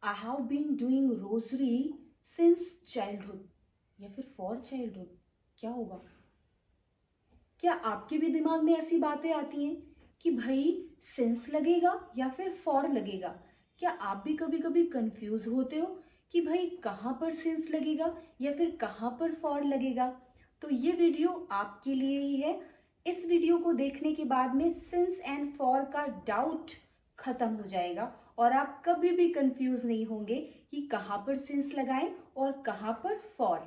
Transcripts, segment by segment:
I have been doing rosary since childhood या फिर for childhood, क्या होगा? क्या आपके भी दिमाग में ऐसी बातें आती हैं कि भाई सिंस लगेगा या फिर फॉर लगेगा? क्या आप भी कभी कभी कंफ्यूज होते हो कि भाई कहाँ पर सिंस लगेगा या फिर कहाँ पर फॉर लगेगा? तो ये वीडियो आपके लिए ही है। इस वीडियो को देखने के बाद में सिंस एंड फॉर का डाउट खत्म हो जाएगा और आप कभी भी कंफ्यूज नहीं होंगे कि कहाँ पर सिंस लगाएं और कहाँ पर फॉर।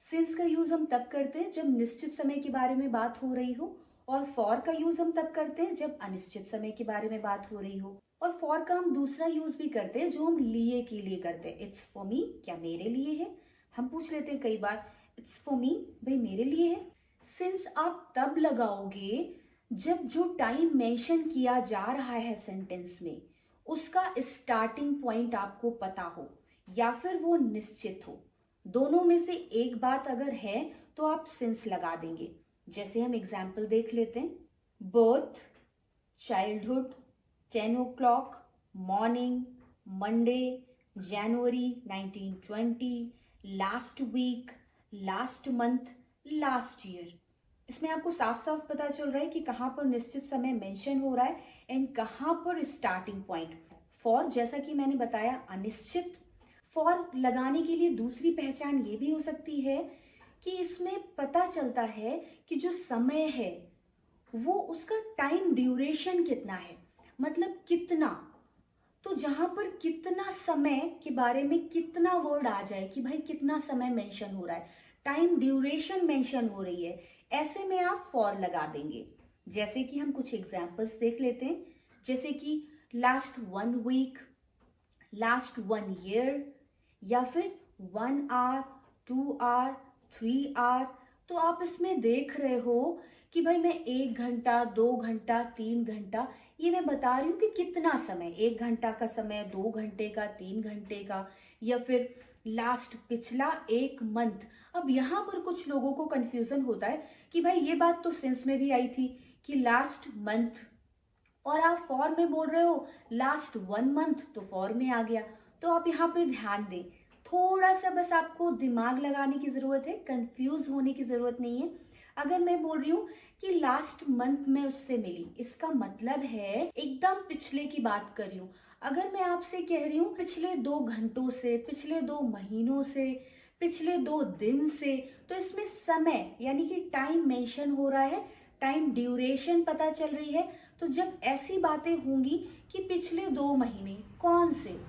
सिंस का यूज हम तब करते हैं जब निश्चित समय के बारे में बात हो रही हो, और फॉर का यूज हम तब करते हैं जब अनिश्चित समय के बारे में बात हो रही हो। और फॉर का हम दूसरा यूज भी करते हैं जो हम लिए के लिए करते हैं। इट्स फॉर मी, क्या मेरे लिए है? हम पूछ लेते हैं कई बार, इट्स फॉर मी, भाई मेरे लिए है। सिंस आप तब लगाओगे जब जो टाइम मेंशन किया जा रहा है सेंटेंस में उसका स्टार्टिंग पॉइंट आपको पता हो या फिर वो निश्चित हो। दोनों में से एक बात अगर है तो आप सिंस लगा देंगे। जैसे हम एग्जाम्पल देख लेते हैं, birth, childhood, 10 o'clock, morning, Monday, जनवरी 1920, last week, last month, last year. इसमें आपको साफ साफ पता चल रहा है कि कहाँ पर निश्चित समय मेंशन हो रहा है एंड कहाँ पर स्टार्टिंग पॉइंट। फॉर, जैसा कि मैंने बताया, अनिश्चित। फॉर लगाने के लिए दूसरी पहचान ये भी हो सकती है कि इसमें पता चलता है कि जो समय है वो उसका टाइम ड्यूरेशन कितना है, मतलब कितना। तो जहां पर कितना समय के बारे में कितना वर्ड आ जाए कि भाई कितना समय मेंशन हो रहा है, टाइम ड्यूरेशन मेंशन हो रही है, ऐसे में आप फॉर लगा देंगे। जैसे कि हम कुछ एग्जांपल्स देख लेते हैं, जैसे कि लास्ट 1 वीक, लास्ट 1 ईयर, या फिर 1 आवर, 2 आवर, 3 आवर। तो आप इसमें देख रहे हो कि भाई मैं 1 घंटा, 2 घंटा, 3 घंटा, ये मैं बता रही हूँ कि कितना समय, 1 घंटा का समय, 2 घंटे का, 3 घंटे का, या फिर लास्ट, पिछला 1 मंथ। अब यहाँ पर कुछ लोगों को कंफ्यूजन होता है कि भाई ये बात तो सेंस में भी आई थी कि लास्ट मंथ, और आप फॉर में बोल रहे हो लास्ट 1 मंथ, तो फॉर में आ गया। तो आप यहाँ पे ध्यान दें, थोड़ा सा बस आपको दिमाग लगाने की जरूरत है, कंफ्यूज होने की जरूरत नहीं है। अगर मैं बोल रही हूँ कि लास्ट मंथ में उससे मिली, इसका मतलब है एकदम पिछले की बात कर रही हूँ। अगर मैं आपसे कह रही हूँ पिछले 2 घंटों से, पिछले 2 महीनों से, पिछले 2 दिन से, तो इसमें समय यानी कि टाइम मेंशन हो रहा है, टाइम ड्यूरेशन पता चल रही है। तो जब ऐसी बातें होंगी कि पिछले 2 महीने, कौन से?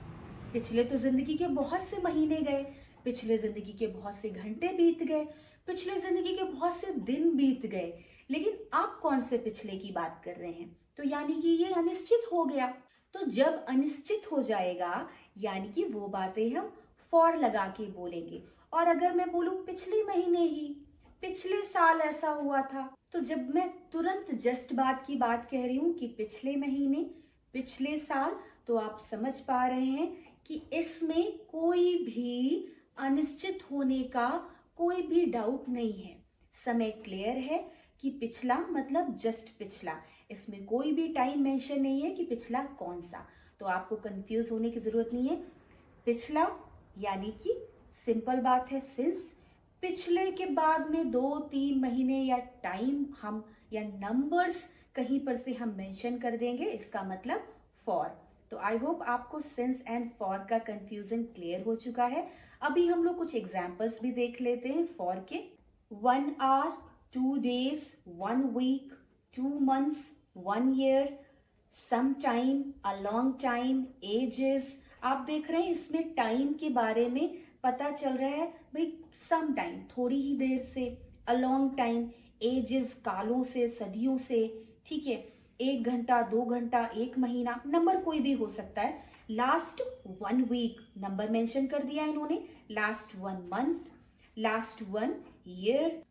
पिछले तो जिंदगी के बहुत से महीने गए, पिछले जिंदगी के बहुत से घंटे बीत गए, पिछले जिंदगी के बहुत से दिन बीत गए, लेकिन आप कौन से पिछले की बात कर रहे हैं? तो यानी कि ये अनिश्चित हो गया। तो जब अनिश्चित हो जाएगा यानी कि वो बातें हम फॉर लगा के बोलेंगे। और अगर मैं बोलूं पिछले महीने ही, पिछले साल ऐसा हुआ था, तो जब मैं तुरंत जस्ट बात की बात कह रही हूं कि पिछले महीने, पिछले साल, तो आप समझ पा रहे हैं कि इसमें कोई भी अनिश्चित होने का कोई भी डाउट नहीं है। समय क्लियर है कि पिछला मतलब जस्ट पिछला, इसमें कोई भी टाइम मेंशन नहीं है कि पिछला कौन सा। तो आपको कंफ्यूज होने की जरूरत नहीं है। पिछला यानी कि सिंपल बात है सिंस, पिछले के बाद में 2-3 महीने या टाइम हम या नंबर्स कहीं पर से हम मेंशन कर देंगे, इसका मतलब फॉर। तो आई होप आपको सिंस एंड फॉर का कंफ्यूजन क्लियर हो चुका है। अभी हम लोग कुछ एग्जांपल्स भी देख लेते हैं फॉर के। 1 hour, 2 days, 1 week, 2 months, 1 year, some time, a long time, ages. आप देख रहे हैं इसमें टाइम के बारे में पता चल रहा है, भाई सम टाइम थोड़ी ही देर से, अ लॉन्ग टाइम, एजेस कालों से, सदियों से, ठीक है, 1 घंटा, 2 घंटा, 1 महीना, नंबर कोई भी हो सकता है। लास्ट 1 वीक नंबर मेंशन कर दिया इन्होंने, लास्ट 1 मंथ, लास्ट 1 ईयर।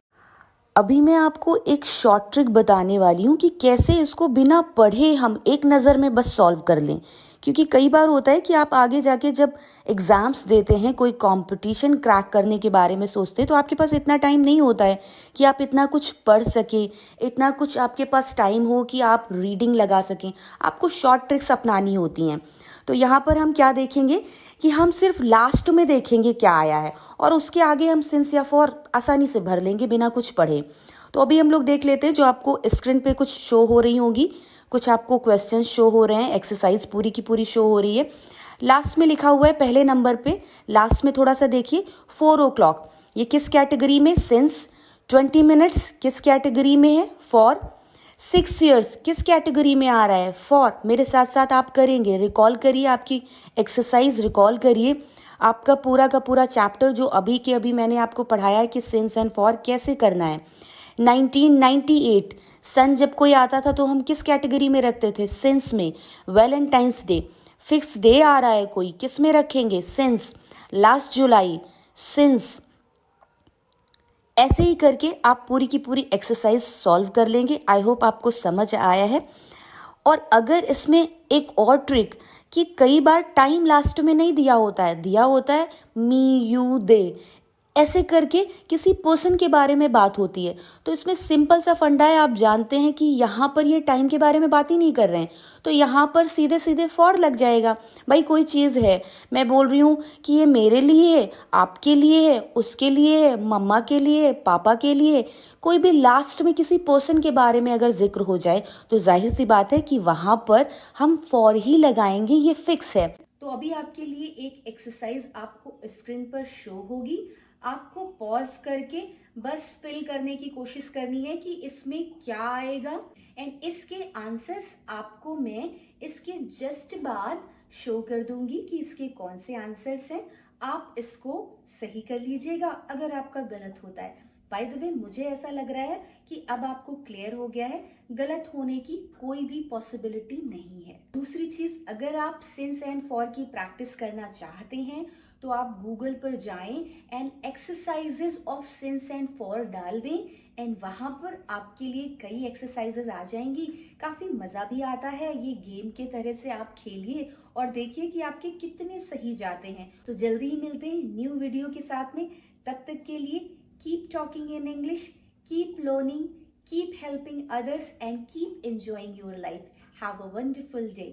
अभी मैं आपको एक शॉर्ट ट्रिक बताने वाली हूँ कि कैसे इसको बिना पढ़े हम एक नज़र में बस सॉल्व कर लें। क्योंकि कई बार होता है कि आप आगे जाके जब एग्ज़ाम्स देते हैं, कोई कंपटीशन क्रैक करने के बारे में सोचते हैं, तो आपके पास इतना टाइम नहीं होता है कि आप इतना कुछ पढ़ सकें, इतना कुछ आपके पास टाइम हो कि आप रीडिंग लगा सकें। आपको शॉर्ट ट्रिक्स अपनानी होती हैं। तो यहाँ पर हम क्या देखेंगे कि हम सिर्फ लास्ट में देखेंगे क्या आया है और उसके आगे हम सिंस या फॉर आसानी से भर लेंगे बिना कुछ पढ़े। तो अभी हम लोग देख लेते हैं, जो आपको स्क्रीन पे कुछ शो हो रही होंगी, कुछ आपको क्वेश्चन शो हो रहे हैं, एक्सरसाइज पूरी की पूरी शो हो रही है। लास्ट में लिखा हुआ है पहले नंबर पे, लास्ट में थोड़ा सा देखिए 4 o'clock, ये किस कैटेगरी में, सिंस। 20 मिनट्स किस कैटेगरी में है, फॉर। 6 years किस कैटेगरी में आ रहा है, फॉर। मेरे साथ साथ आप करेंगे, रिकॉल करिए, आपकी एक्सरसाइज रिकॉल करिए, आपका पूरा का पूरा चैप्टर जो अभी के अभी मैंने आपको पढ़ाया है कि सिंस एंड फॉर कैसे करना है। 1998 सन जब कोई आता था तो हम किस कैटेगरी में रखते थे, सिंस में। वैलेंटाइंस डे, फिक्स डे आ रहा है कोई, किस में रखेंगे, सिंस। लास्ट जुलाई, सिंस। ऐसे ही करके आप पूरी की पूरी एक्सरसाइज सॉल्व कर लेंगे। आई होप आपको समझ आया है। और अगर इसमें एक और ट्रिक, कि कई बार टाइम लास्ट में नहीं दिया होता है, दिया होता है मी, यू, दे, ऐसे करके किसी पर्सन के बारे में बात होती है। तो इसमें सिंपल सा फंडा है, आप जानते हैं कि यहाँ पर ये टाइम के बारे में बात ही नहीं कर रहे हैं, तो यहाँ पर सीधे सीधे फॉर लग जाएगा। भाई कोई चीज़ है, मैं बोल रही हूँ कि ये मेरे लिए है, आपके लिए है, उसके लिए है, मम्मा के लिए है, पापा के लिए, कोई भी लास्ट में किसी पर्सन के बारे में अगर जिक्र हो जाए तो जाहिर सी बात है कि वहाँ पर हम फॉर ही लगाएंगे, ये फिक्स है। तो अभी आपके लिए एक एक्सरसाइज आपको स्क्रीन पर शो होगी, आपको पॉज करके बस फिल करने की कोशिश करनी है कि इसमें क्या आएगा, एंड इसके आंसर्स आपको मैं इसके जस्ट बाद शो कर दूंगी कि इसके कौन से आंसर्स हैं। आप इसको सही कर लीजिएगा अगर आपका गलत होता है। बाय द वे, मुझे ऐसा लग रहा है कि अब आपको क्लियर हो गया है, गलत होने की कोई भी पॉसिबिलिटी नहीं है। दूसरी चीज, अगर आप सिंस एंड फॉर की प्रैक्टिस करना चाहते हैं तो आप गूगल पर जाएं and exercises of since and for डाल दें, एंड वहां पर आपके लिए कई एक्सरसाइजेज आ जाएंगी। काफी मजा भी आता है, ये गेम के तरह से आप खेलिए और देखिए कि आपके कितने सही जाते हैं। तो जल्दी ही मिलते हैं न्यू वीडियो के साथ में, तब तक के लिए keep talking in English, keep learning, keep helping others, and keep enjoying your life. Have a wonderful day.